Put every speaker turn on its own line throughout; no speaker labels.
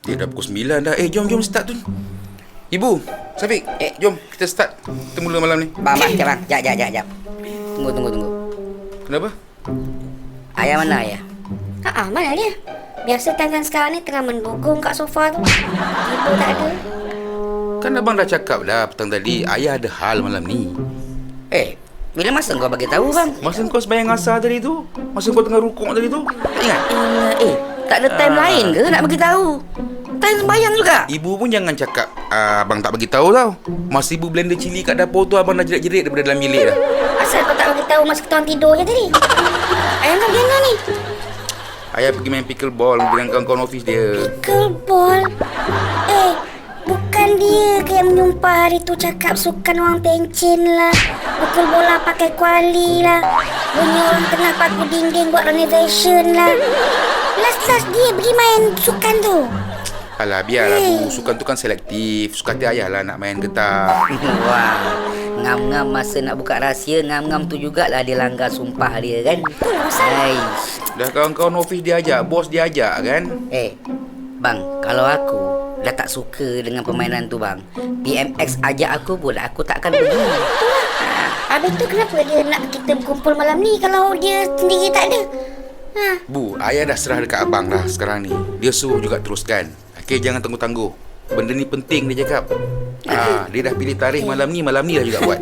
Dia dah pukul 9 dah. Jom start tu. Ibu, Syafiq, jom kita start. Kita mula malam ni.
Bang, bang, jap. Tunggu.
Kenapa?
Ayah mana ayah?
Mana dia? Biasa tangan sekarang ni tengah mendukung kat sofa tu. Ibu tak ada.
Kan abang dah cakap dah petang tadi, ayah ada hal malam ni.
Bila masa kau bagi tahu bang?
Masa kau sembahyang asar tadi tu, masa kau tengah rukuk tadi tu, tak ingat?
Tak ada time lain ke nak bagi tahu? Time sembahyang juga.
Ibu pun jangan cakap abang tak bagi tahu tau. Masa ibu blender cili kat dapur tu, abang dah jerit-jerit daripada dalam bilik dah.
Asal kau tak bagi tahu masa kita orang tidur je tadi? Ayah nak dia ni.
Ayah pergi main pickleball dengan kawan-kawan office dia.
Pickleball? Bukan dia ke yang menyumpah hari tu cakap sukan orang pencen lah, pukul bola pakai kuali lah, bunyi orang tengah paku dinding buat renovation lah. Last dia pergi main sukan tu.
Alah, biarlah Bu. Sukan tu kan selektif. Suka hati ayah lah nak main ke tak.
Wah, ngam-ngam masa nak buka rahsia, ngam-ngam tu jugalah dia langgar sumpah dia kan.
Dah kawan-kawan office dia ajak, bos dia ajak kan.
Bang, kalau aku dah tak suka dengan permainan tu bang, BMX ajak aku pun aku takkan pergi.
Habis tu kenapa dia nak kita berkumpul malam ni kalau dia sendiri tak ada?
Bu, ayah dah serah dekat abang dah sekarang ni. Dia suruh juga teruskan. Okey, jangan tangguh-tangguh. Benda ni penting dia cakap. Dia dah pilih tarikh malam ni dah juga buat.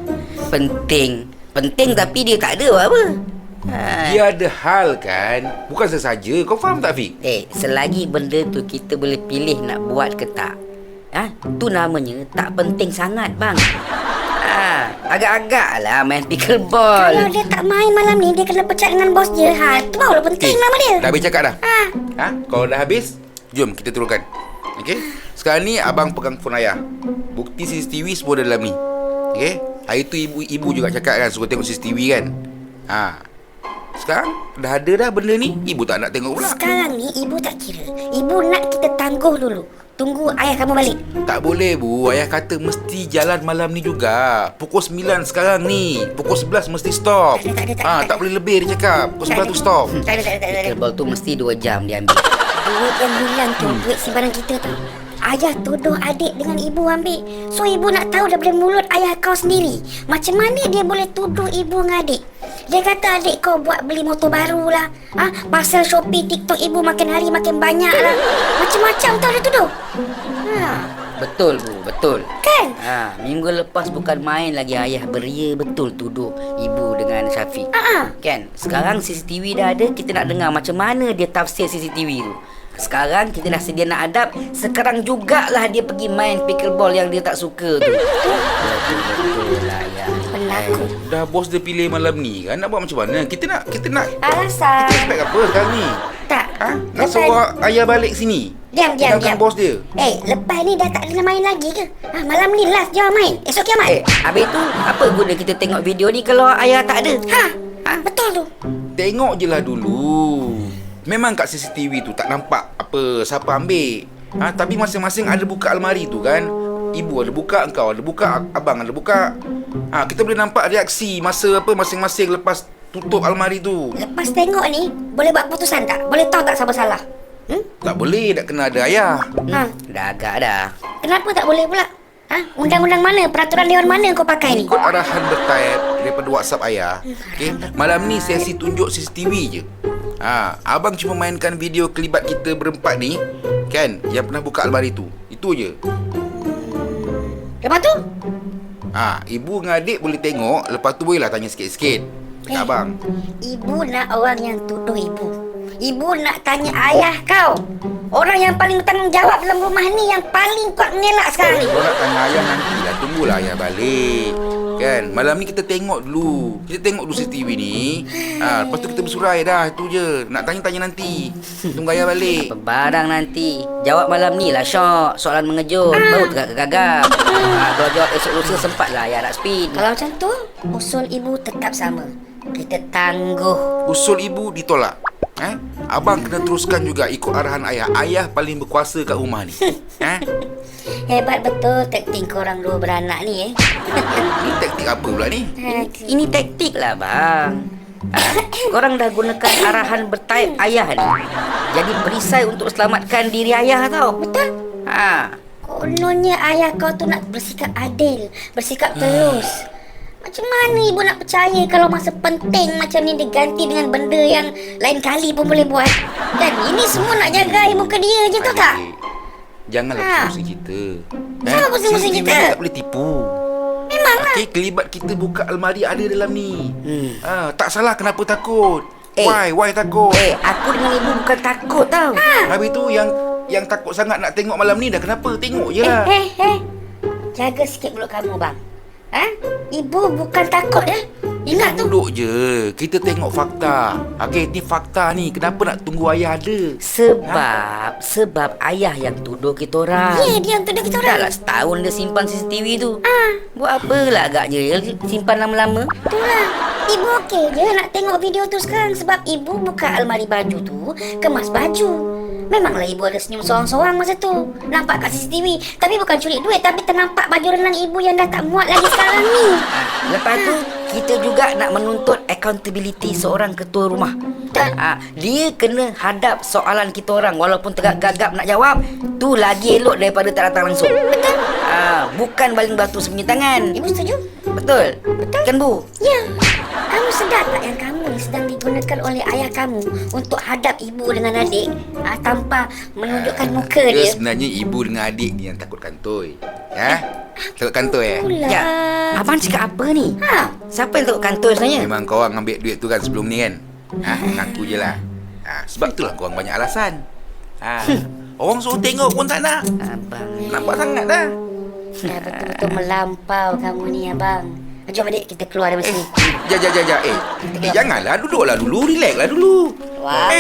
Penting tapi dia tak ada buat apa.
Dia ada hal kan. Bukan sesaja. Kau faham tak, Fik?
Selagi benda tu kita boleh pilih nak buat ke tak, tu namanya tak penting sangat bang. Agak-agak lah main pickleball.
Kalau dia tak main malam ni, dia kena pecat dengan bos dia. Tu baru penting nama dia.
Dah habis cakap dah? Kalau dah habis, jom kita turunkan. Okey? Sekarang ni abang pegang phone ayah. Bukti CCTV semua ada dalam ni. Okey? Hari tu ibu juga cakap kan, suruh tengok CCTV kan. Sekarang dah ada dah benda ni, ibu tak nak tengok pula.
Sekarang ni ibu tak kira. Ibu nak kita tangguh dulu. Tunggu ayah kamu balik.
Tak boleh Bu. Ayah kata mesti jalan malam ni juga. Pukul 9 sekarang ni. Pukul 11 mesti stop. Tak boleh lebih dia cakap. Pukul 9 tu stop.
Tak ada.
Pickleball tu mesti 2 jam dia ambil.
Duit yang hilang tu, duit simbanan kita tu. Ayah tuduh adik dengan ibu ambil. So ibu nak tahu daripada mulut ayah kau sendiri, macam mana dia boleh tuduh ibu dengan adik. Dia kata adik kau buat beli motor baru lah, pasal Shopee, TikTok ibu makin hari makin banyak lah. Macam-macam tau dia tuduh.
Betul Bu, betul.
Kan?
Minggu lepas bukan main lagi ayah beria betul tuduh ibu dengan Syafiq. Kan? Sekarang CCTV dah ada, kita nak dengar macam mana dia tafsir CCTV tu. Sekarang kita dah sedia nak adab. Sekarang jugalah dia pergi main pickleball yang dia tak suka tu. Betul lah ya.
Penakut.
Dah bos dia pilih malam ni kan. Nak buat macam mana? Kita nak
Alasan.
kita expect apa sekarang ni?
Tak.
Nak suruh ayah balik sini.
Diam.
Bos dia.
Lepas ni dah tak ada main lagi ke? Malam ni last je main. Esok kiamat.
Habis tu apa guna kita tengok video ni kalau ayah tak ada?
Betul tu.
Tengok je lah dulu. Memang kat CCTV tu tak nampak apa siapa ambil. Tapi masing-masing ada buka almari tu kan. Ibu ada buka, engkau ada buka, abang ada buka. Kita boleh nampak reaksi masa apa masing-masing lepas tutup almari tu.
Lepas tengok ni, boleh buat keputusan tak? Boleh tahu tak siapa salah?
Tak boleh, nak kena ada ayah.
Dah agak dah.
Kenapa tak boleh pula? Undang-undang mana? Peraturan dewan mana kau pakai ni?
Ikut arahan bertaib daripada WhatsApp ayah. Okay? Malam ni sesi tunjuk CCTV je. Abang cuma mainkan video kelibat kita berempat ni kan, yang pernah buka almari tu. Itu je.
Lepas tu?
Ibu dengan adik boleh tengok. Lepas tu bolehlah tanya sikit-sikit dekat abang.
Ibu nak orang yang tuduh ibu. Ibu nak tanya ayah kau. Orang yang paling bertanggungjawab dalam rumah ni, yang paling kuat mengelak sekarang ni.
Kalau nak tanya ayah nantilah, tunggulah ayah balik. Kan, malam ni kita tengok dulu. Kita tengok dulu CCTV ni. Lepas tu kita bersurai dah. Itu je. Nak tanya-tanya nanti. Tunggu ayah balik.
Apa barang nanti. Jawab malam ni lah Syok. Soalan mengejut. Baru tergagap-gagap. Kalau jawab esok lusa sempatlah ayah nak spin.
Kalau macam tu, usul ibu tetap sama. Kita tangguh.
Usul ibu ditolak. Abang kena teruskan juga ikut arahan ayah. Ayah paling berkuasa kat rumah ni.
Hebat betul taktik korang dua beranak ni.
Ni taktik apa pula ni?
Ini taktik lah bang. Korang dah gunakan arahan bertaib ayah ni. Jadi perisai untuk selamatkan diri ayah tau.
Betul?
Ha.
Kononnya ayah kau tu nak bersikap adil, bersikap terus. Macam mana ibu nak percaya kalau masa penting macam ni diganti dengan benda yang lain kali pun boleh buat? Dan ini semua nak jaga muka dia je, tahu tak?
Adik, janganlah
Ha.
pusing kita.
Siapa pusing-pusing
CCTV
kita?
ni tak boleh tipu.
Memanglah.
Okey, kelibat kita buka almari ada dalam ni. Tak salah, kenapa takut? Why takut?
Aku dengan ibu bukan takut tau.
Habis tu yang takut sangat nak tengok malam ni dah kenapa? Tengok je lah.
Jaga sikit mulut kamu, bang. Ibu bukan takut ya. Ingat tu.
Duduk je. Kita tengok fakta. Okey, ni fakta ni. Kenapa nak tunggu ayah ada?
Sebab ayah yang tuduh kita orang.
Ya, dia yang tuduh kita orang.
Dah lah setahun dia simpan CCTV tu. Buat apalah agaknya dia simpan lama-lama.
Itulah. Ibu okey je nak tengok video tu sekarang sebab ibu buka almari baju tu, kemas baju. Memanglah ibu ada senyum sorang-sorang masa tu. Nampak kat CCTV. Tapi bukan curi duit, tapi ternampak baju renang ibu yang dah tak muat lagi sekarang ni.
Lepas tu kita juga nak menuntut accountability seorang ketua rumah. Dia kena hadap soalan kita orang walaupun tegak-gagap nak jawab. Tu lagi elok daripada tak datang langsung.
Betul?
Bukan baling batu sembunyi tangan.
Ibu setuju?
Betul? Betul kan Bu?
Ya. Kamu sedar tak yang kamu ni sedang digunakan oleh ayah kamu untuk hadap ibu dengan adik tanpa menunjukkan muka dia?
Sebenarnya ibu dengan adik ni yang takut kantoi. Takut kantoi
Pula.
Ya. Abang cakap apa ni? Siapa yang takut kantor sebenarnya?
Memang korang ambil duit tu kan sebelum ni kan? Mengaku je lah. Sebab itulah korang banyak alasan. Orang suruh tengok pun tak nak.
Abang ni.
Nampak sangat dah.
Dah betul-betul melampau kamu ni abang. Jom adik kita keluar dari sini.
Jap. Janganlah, duduklah dulu. Relax lah dulu.
Wah.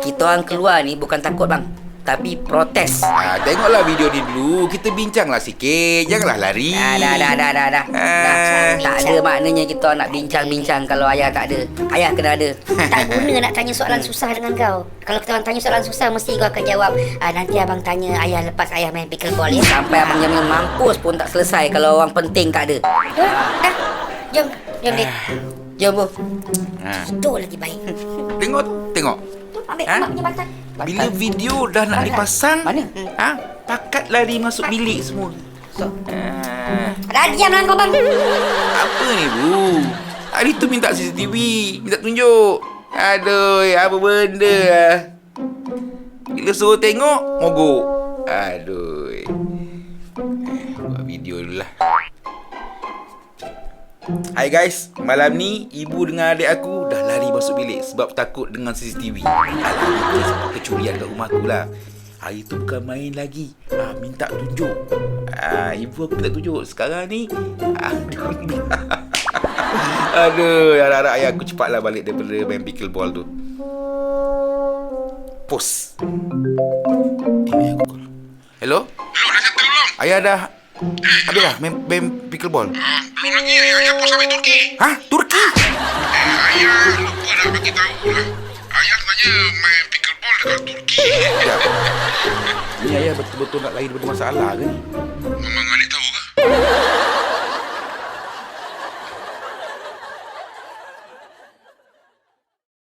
Kita orang keluar ni bukan takut bang, tapi protes.
Tengoklah video ni dulu. Kita bincanglah sikit. Janganlah lari.
Dah. Tak ada maknanya kita nak bincang-bincang kalau ayah tak ada. Ayah kena ada.
Tak guna nak tanya soalan susah dengan kau. Kalau kita orang tanya soalan susah, mesti kau akan jawab. Nanti abang tanya ayah lepas ayah main pickleball ya.
Sampai abang Jamil mampus pun tak selesai kalau orang penting tak ada.
Dah. Jom dek.
Jom Bu.
Tidur lagi baik.
Tengok.
Tu ambil mak punya bantal.
Bila video dah nak dipasang,
Mana?
pakat lari masuk bilik semua.
Dah diamlah kau bang.
Apa ni Bu? Hari tu minta CCTV, minta tunjuk. Aduh, apa benda lah. Bila suruh tengok, mogok. Aduh. Buat video dulu lah. Hai guys, malam ni ibu dengan adik aku dah lari masuk bilik sebab takut dengan CCTV. Alah, kecurian kat rumah aku lah. Hari tu bukan main lagi. Minta tunjuk. Ibu aku minta tunjuk. Sekarang ni aduh, harap-harap ayah aku cepatlah balik daripada main pickleball tu. Post. Hello?
Hello, dah settle belum?
Ayah dah habis dah main pickleball.
Belum lagi, ayah pun sampai Turki.
Turki?
Ayah lupa dah bagi tahu lah. Ayah katanya main pickleball dekat Turki.
Ya. Ni ayah betul-betul nak lari daripada masalah ke?
Memang adik tahu ke?